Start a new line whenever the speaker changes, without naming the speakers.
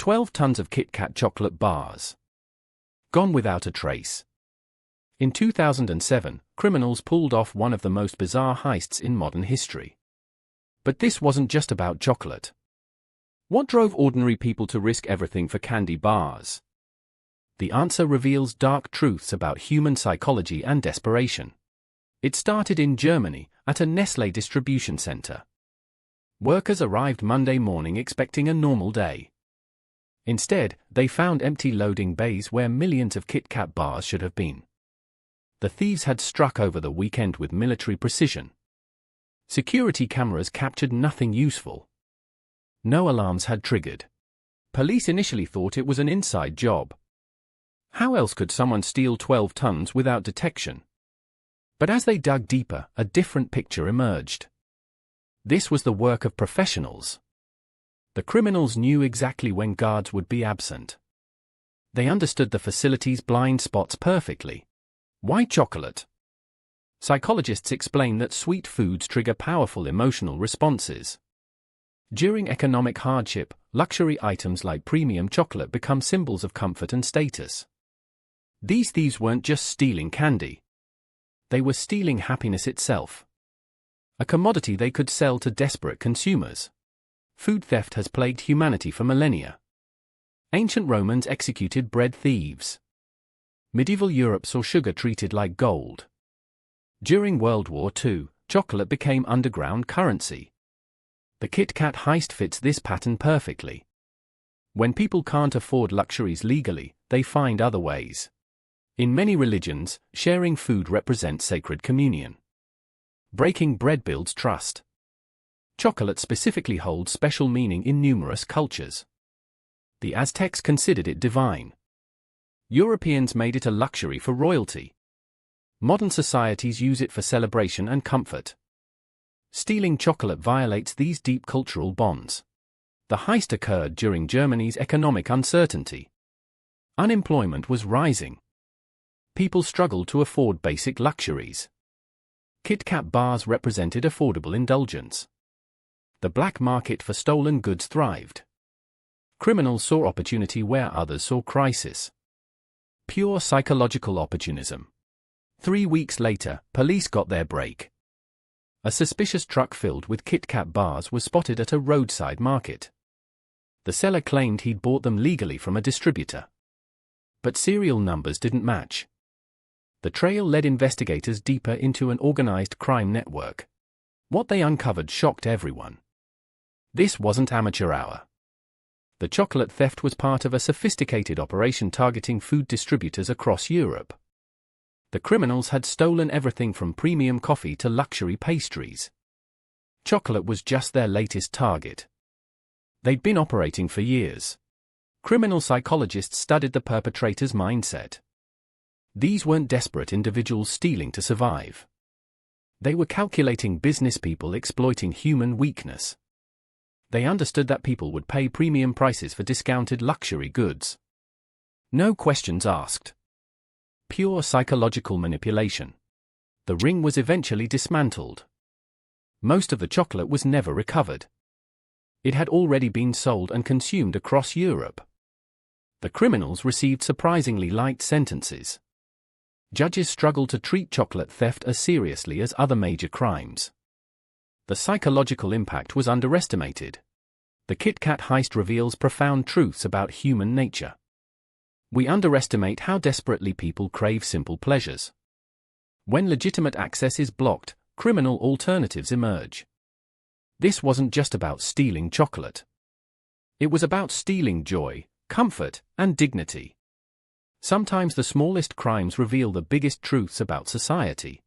12 tons of KitKat chocolate bars. Gone without a trace. In 2007, criminals pulled off one of the most bizarre heists in modern history. But this wasn't just about chocolate. What drove ordinary people to risk everything for candy bars? The answer reveals dark truths about human psychology and desperation. It started in Germany, at a Nestlé distribution center. Workers arrived Monday morning expecting a normal day. Instead, they found empty loading bays where millions of KitKat bars should have been. The thieves had struck over the weekend with military precision. Security cameras captured nothing useful. No alarms had triggered. Police initially thought it was an inside job. How else could someone steal 12 tons without detection? But as they dug deeper, a different picture emerged. This was the work of professionals. The criminals knew exactly when guards would be absent. They understood the facility's blind spots perfectly. Why chocolate? Psychologists explain that sweet foods trigger powerful emotional responses. During economic hardship, luxury items like premium chocolate become symbols of comfort and status. These thieves weren't just stealing candy. They were stealing happiness itself. A commodity they could sell to desperate consumers. Food theft has plagued humanity for millennia. Ancient Romans executed bread thieves. Medieval Europe saw sugar treated like gold. During World War II, chocolate became underground currency. The KitKat heist fits this pattern perfectly. When people can't afford luxuries legally, they find other ways. In many religions, sharing food represents sacred communion. Breaking bread builds trust. Chocolate specifically holds special meaning in numerous cultures. The Aztecs considered it divine. Europeans made it a luxury for royalty. Modern societies use it for celebration and comfort. Stealing chocolate violates these deep cultural bonds. The heist occurred during Germany's economic uncertainty. Unemployment was rising. People struggled to afford basic luxuries. KitKat bars represented affordable indulgence. The black market for stolen goods thrived. Criminals saw opportunity where others saw crisis. Pure psychological opportunism. 3 weeks later, police got their break. A suspicious truck filled with KitKat bars was spotted at a roadside market. The seller claimed he'd bought them legally from a distributor. But serial numbers didn't match. The trail led investigators deeper into an organized crime network. What they uncovered shocked everyone. This wasn't amateur hour. The chocolate theft was part of a sophisticated operation targeting food distributors across Europe. The criminals had stolen everything from premium coffee to luxury pastries. Chocolate was just their latest target. They'd been operating for years. Criminal psychologists studied the perpetrator's mindset. These weren't desperate individuals stealing to survive. They were calculating business people exploiting human weakness. They understood that people would pay premium prices for discounted luxury goods. No questions asked. Pure psychological manipulation. The ring was eventually dismantled. Most of the chocolate was never recovered. It had already been sold and consumed across Europe. The criminals received surprisingly light sentences. Judges struggled to treat chocolate theft as seriously as other major crimes. The psychological impact was underestimated. The KitKat heist reveals profound truths about human nature. We underestimate how desperately people crave simple pleasures. When legitimate access is blocked, criminal alternatives emerge. This wasn't just about stealing chocolate. It was about stealing joy, comfort, and dignity. Sometimes the smallest crimes reveal the biggest truths about society.